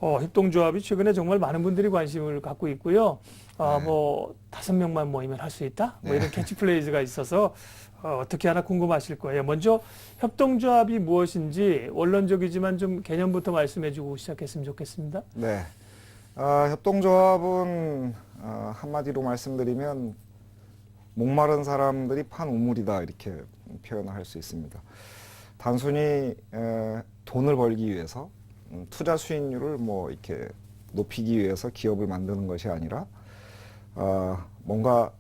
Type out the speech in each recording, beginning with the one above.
협동조합이 최근에 정말 많은 분들이 관심을 갖고 있고요. 네. 뭐 5명만 모이면 할 수 있다? 뭐 네. 이런 캐치플레이즈가 있어서 어떻게 하나 궁금하실 거예요. 먼저 협동조합이 무엇인지 원론적이지만 좀 개념부터 말씀해주고 시작했으면 좋겠습니다. 네. 협동조합은 한마디로 말씀드리면 목마른 사람들이 판 우물이다 이렇게 표현을 할 수 있습니다. 단순히 돈을 벌기 위해서 투자 수익률을 뭐 이렇게 높이기 위해서 기업을 만드는 것이 아니라 뭔가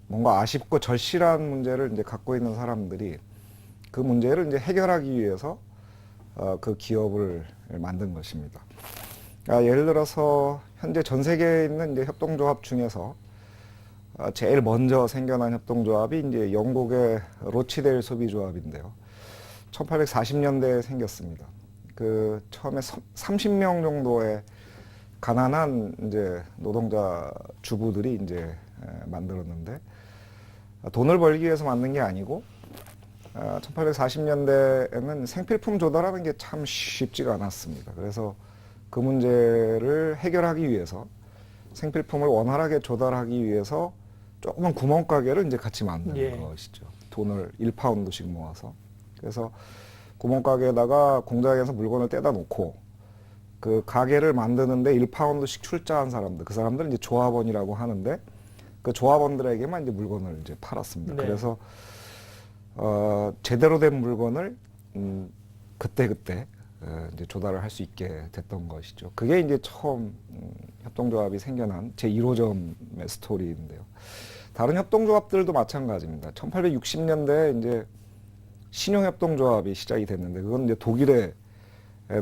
아쉽고 절실한 문제를 이제 갖고 있는 사람들이 그 문제를 이제 해결하기 위해서 그 기업을 만든 것입니다. 예를 들어서 현재 전 세계에 있는 이제 협동조합 중에서 제일 먼저 생겨난 협동조합이 이제 영국의 로치델 소비조합인데요. 1840년대에 생겼습니다. 그 처음에 30명 정도의 가난한 이제 노동자 주부들이 이제 만들었는데 돈을 벌기 위해서 만든 게 아니고 1840년대에는 생필품 조달하는 게 참 쉽지가 않았습니다. 그래서 그 문제를 해결하기 위해서 생필품을 원활하게 조달하기 위해서 조그만 구멍가게를 이제 같이 만드는 것이죠. 돈을 1파운드씩 모아서. 그래서 구멍가게에다가 공장에서 물건을 떼다 놓고 그 가게를 만드는데 1파운드씩 출자한 사람들, 그 사람들은 이제 조합원이라고 하는데 그 조합원들에게만 이제 물건을 이제 팔았습니다. 네. 그래서 제대로 된 물건을 그때 이제 조달을 할 수 있게 됐던 것이죠. 그게 이제 처음 협동조합이 생겨난 제 1호점의 스토리인데요. 다른 협동조합들도 마찬가지입니다. 1860년대에 이제 신용협동조합이 시작이 됐는데 그건 이제 독일의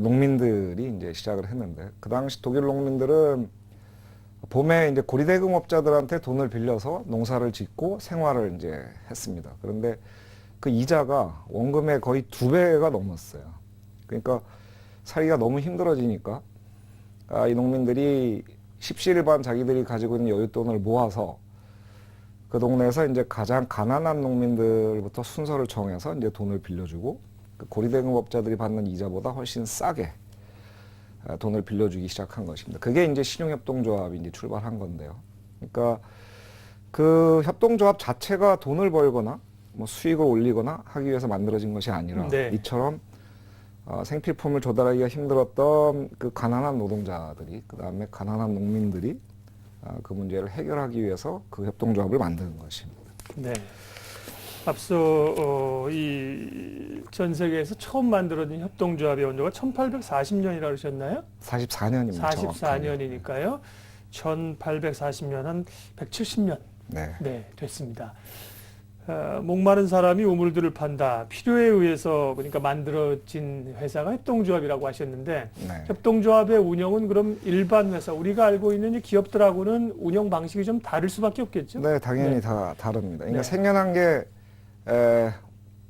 농민들이 이제 시작을 했는데 그 당시 독일 농민들은 봄에 이제 고리대금업자들한테 돈을 빌려서 농사를 짓고 생활을 이제 했습니다. 그런데 그 이자가 원금의 거의 2배가 넘었어요. 그러니까 살기가 너무 힘들어지니까 이 농민들이 십시일반 자기들이 가지고 있는 여윳돈을 모아서 그 동네에서 이제 가장 가난한 농민들부터 순서를 정해서 이제 돈을 빌려주고 그 고리대금업자들이 받는 이자보다 훨씬 싸게 돈을 빌려주기 시작한 것입니다. 그게 이제 신용협동조합이 이제 출발한 건데요. 그러니까 그 협동조합 자체가 돈을 벌거나 뭐 수익을 올리거나 하기 위해서 만들어진 것이 아니라 이처럼 생필품을 조달하기가 힘들었던 그 가난한 노동자들이 그 다음에 가난한 농민들이 그 문제를 해결하기 위해서 그 협동조합을 만드는 것입니다. 네. 앞서 이 전 세계에서 처음 만들어진 협동조합의 연도가 1840년이라고 그러셨나요? 44년입니다. 44년이니까요. 1840년 한 170년 네. 됐습니다. 목마른 사람이 우물들을 판다. 필요에 의해서 그러니까 만들어진 회사가 협동조합이라고 하셨는데 네. 협동조합의 운영은 그럼 일반 회사 우리가 알고 있는 이 기업들하고는 운영 방식이 좀 다를 수밖에 없겠죠? 네, 당연히 다 다릅니다. 그러니까 네. 생겨난 게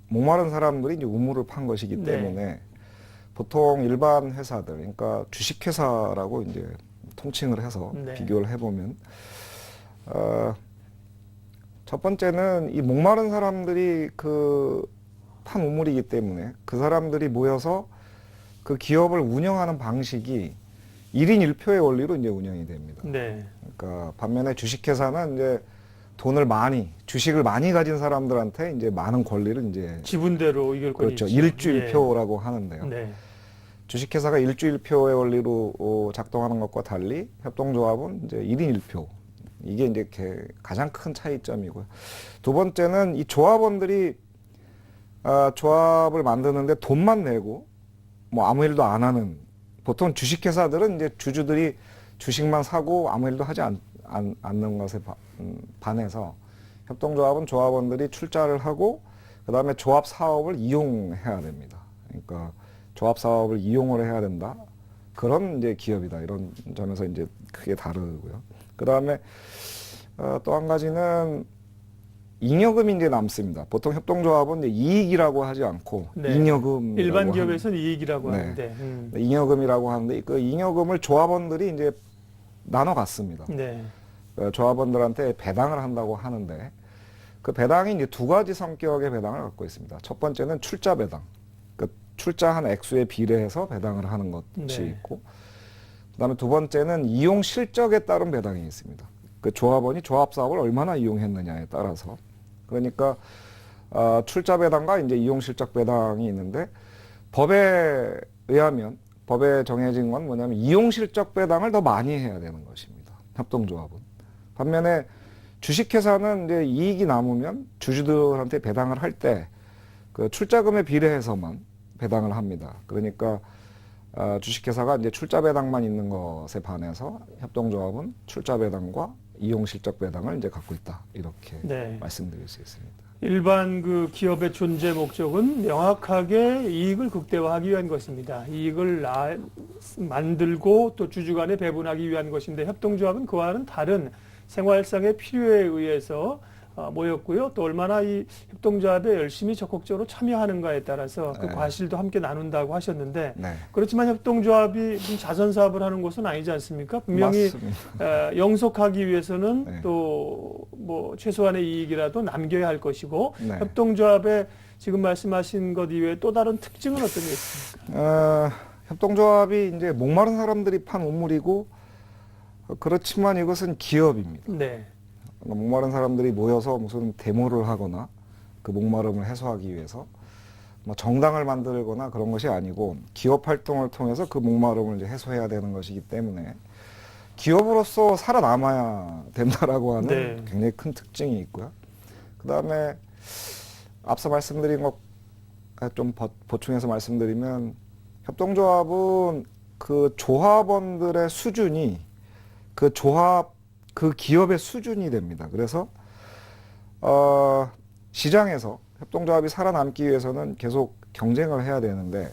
목마른 사람들이 이제 우물을 판 것이기 때문에 보통 일반 회사들, 그러니까 주식회사라고 이제 통칭을 해서 비교를 해보면 첫 번째는 이 목마른 사람들이 그 판 우물이기 때문에 그 사람들이 모여서 그 기업을 운영하는 방식이 1인 1표의 원리로 이제 운영이 됩니다. 네. 그러니까 반면에 주식회사는 이제 돈을 주식을 많이 가진 사람들한테 이제 많은 권리를 이제 지분대로 이결권이 그렇죠. 있죠. 일주일표라고 하는데요. 네. 주식회사가 일주일표의 원리로 작동하는 것과 달리 협동조합은 이제 1인 1표. 이게 이제 가장 큰 차이점이고요. 두 번째는 이 조합원들이 조합을 만드는데 돈만 내고 뭐 아무 일도 안 하는, 보통 주식회사들은 이제 주주들이 주식만 사고 아무 일도 하지 않는 것에 반해서 협동조합은 조합원들이 출자를 하고 그 다음에 조합 사업을 이용해야 됩니다. 그러니까 조합 사업을 이용을 해야 된다. 그런 이제 기업이다. 이런 점에서 이제 크게 다르고요. 그 다음에 또 한 가지는 잉여금이 이제 남습니다. 보통 협동조합은 이제 이익이라고 하지 않고 잉여금. 일반 기업에서는 이익이라고 하는데. 잉여금이라고 하는데 그 잉여금을 조합원들이 이제 나눠 갖습니다. 조합원들한테 배당을 한다고 하는데 그 배당이 이제 두 가지 성격의 배당을 갖고 있습니다. 첫 번째는 출자 배당. 그 출자한 액수에 비례해서 배당을 하는 것이 있고, 그다음에 두 번째는 이용 실적에 따른 배당이 있습니다. 그 조합원이 조합 사업을 얼마나 이용했느냐에 따라서. 그러니까 출자 배당과 이제 이용 실적 배당이 있는데 법에 의하면 법에 정해진 건 뭐냐면 이용 실적 배당을 더 많이 해야 되는 것입니다. 협동조합은. 반면에 주식회사는 이제 이익이 남으면 주주들한테 배당을 할 때 그 출자금에 비례해서만 배당을 합니다. 그러니까 주식회사가 이제 출자 배당만 있는 것에 반해서 협동조합은 출자 배당과 이용 실적 배당을 이제 갖고 있다. 이렇게 네. 말씀드릴 수 있습니다. 일반 그 기업의 존재 목적은 명확하게 이익을 극대화하기 위한 것입니다. 이익을 만들고 또 주주 간에 배분하기 위한 것인데 협동조합은 그와는 다른 생활상의 필요에 의해서 모였고요. 또 얼마나 이 협동조합에 열심히 적극적으로 참여하는가에 따라서 그 네. 과실도 함께 나눈다고 하셨는데 네. 그렇지만 협동조합이 무슨 자선 사업을 하는 것은 아니지 않습니까? 분명히 영속하기 위해서는 네. 또 뭐 최소한의 이익이라도 남겨야 할 것이고 네. 협동조합의 지금 말씀하신 것 이외에 또 다른 특징은 어떤 게 있습니까? 협동조합이 이제 목마른 사람들이 판 우물이고 그렇지만 이것은 기업입니다. 네. 목마른 사람들이 모여서 무슨 데모를 하거나 그 목마름을 해소하기 위해서 뭐 정당을 만들거나 그런 것이 아니고 기업 활동을 통해서 그 목마름을 이제 해소해야 되는 것이기 때문에 기업으로서 살아남아야 된다라고 하는 네. 굉장히 큰 특징이 있고요. 그 다음에 앞서 말씀드린 것 좀 보충해서 말씀드리면 협동조합은 그 조합원들의 수준이 그 기업의 수준이 됩니다. 그래서 시장에서 협동조합이 살아남기 위해서는 계속 경쟁을 해야 되는데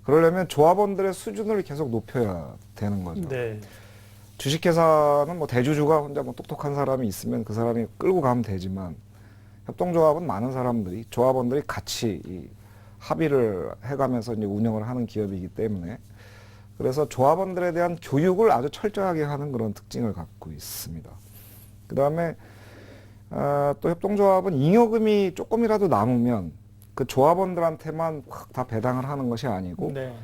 그러려면 조합원들의 수준을 계속 높여야 되는 거죠. 네. 주식회사는 뭐 대주주가 혼자 뭐 똑똑한 사람이 있으면 그 사람이 끌고 가면 되지만 협동조합은 많은 사람들이 조합원들이 같이 이 합의를 해가면서 이제 운영을 하는 기업이기 때문에 그래서 조합원들에 대한 교육을 아주 철저하게 하는 그런 특징을 갖고 있습니다. 그 다음에 또 협동조합은 잉여금이 조금이라도 남으면 그 조합원들한테만 확 다 배당을 하는 것이 아니고 네.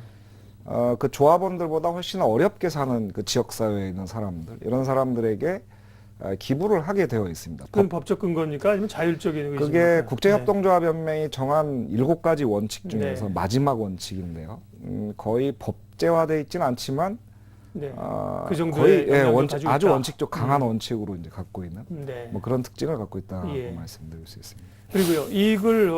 그 조합원들보다 훨씬 어렵게 사는 그 지역사회에 있는 사람들 이런 사람들에게 기부를 하게 되어 있습니다. 그건 법적 근거입니까? 아니면 자율적인 의지입니까? 그게 국제협동조합연맹이 정한 7가지 원칙 중에서 네. 마지막 원칙인데요. 거의 법제화되어 있지는 않지만 네. 그 그 정도의 거의 영향을 가지고 아주 있다. 원칙적 강한 원칙으로 이제 갖고 있는 네. 뭐 그런 특징을 갖고 있다고 예. 말씀드릴 수 있습니다. 그리고요, 이익을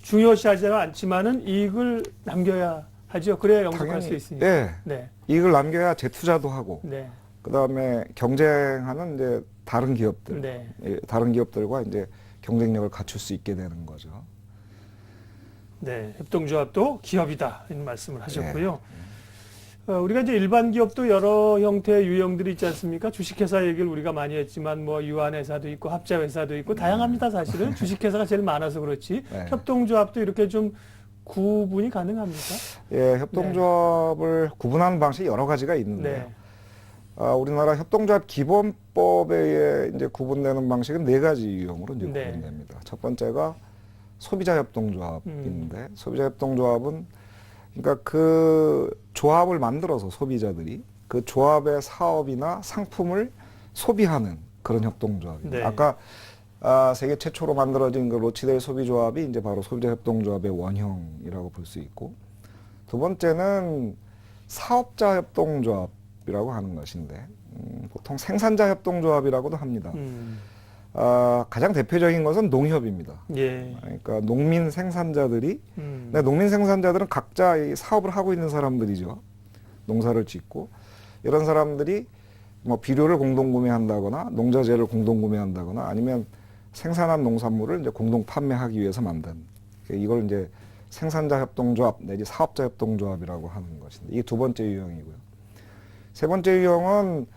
중요시하지는 않지만은 이익을 남겨야 하죠. 그래야 영속할 수 있으니까. 예, 네. 이익을 남겨야 재투자도 하고 네. 그 다음에 경쟁하는 이제 다른 기업들, 네. 다른 기업들과 이제 경쟁력을 갖출 수 있게 되는 거죠. 네. 협동조합도 기업이다. 이런 말씀을 하셨고요. 네. 우리가 이제 일반 기업도 여러 형태의 유형들이 있지 않습니까? 주식회사 얘기를 우리가 많이 했지만 뭐 유한회사도 있고 합자회사도 있고 다양합니다. 사실은 주식회사가 제일 많아서 그렇지. 네. 협동조합도 이렇게 좀 구분이 가능합니까? 예, 협동조합을 구분하는 방식이 여러 가지가 있는데요. 네. 우리나라 협동조합 기본법에 의해 이제 구분되는 방식은 4가지 유형으로 이제 네. 구분됩니다. 첫 번째가 소비자협동조합인데 소비자협동조합은 그러니까 그 조합을 만들어서 소비자들이 그 조합의 사업이나 상품을 소비하는 그런 협동조합입니다. 네. 아까 세계 최초로 만들어진 그 로치델 소비조합이 이제 바로 소비자협동조합의 원형이라고 볼 수 있고 두 번째는 사업자협동조합이라고 하는 것인데 보통 생산자협동조합이라고도 합니다. 가장 대표적인 것은 농협입니다. 예. 그러니까 농민 생산자들이 네. 농민 생산자들은 각자 이 사업을 하고 있는 사람들이죠. 농사를 짓고 이런 사람들이 뭐 비료를 공동 구매한다거나 농자재를 공동 구매한다거나 아니면 생산한 농산물을 이제 공동 판매하기 위해서 만든 이걸 이제 생산자 협동조합 내지 사업자 협동조합이라고 하는 것인데 이게 두 번째 유형이고요. 세 번째 유형은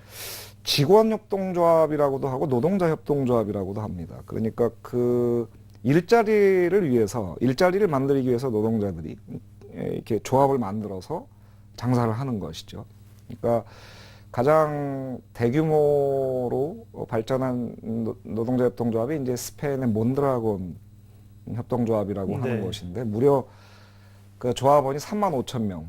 직원 협동조합이라고도 하고 노동자 협동조합이라고도 합니다. 그러니까 그 일자리를 만들기 위해서 노동자들이 이렇게 조합을 만들어서 장사를 하는 것이죠. 그러니까 가장 대규모로 발전한 노동자 협동조합이 이제 스페인의 몬드라곤 협동조합이라고 하는 네. 것인데 무려 그 조합원이 35,000명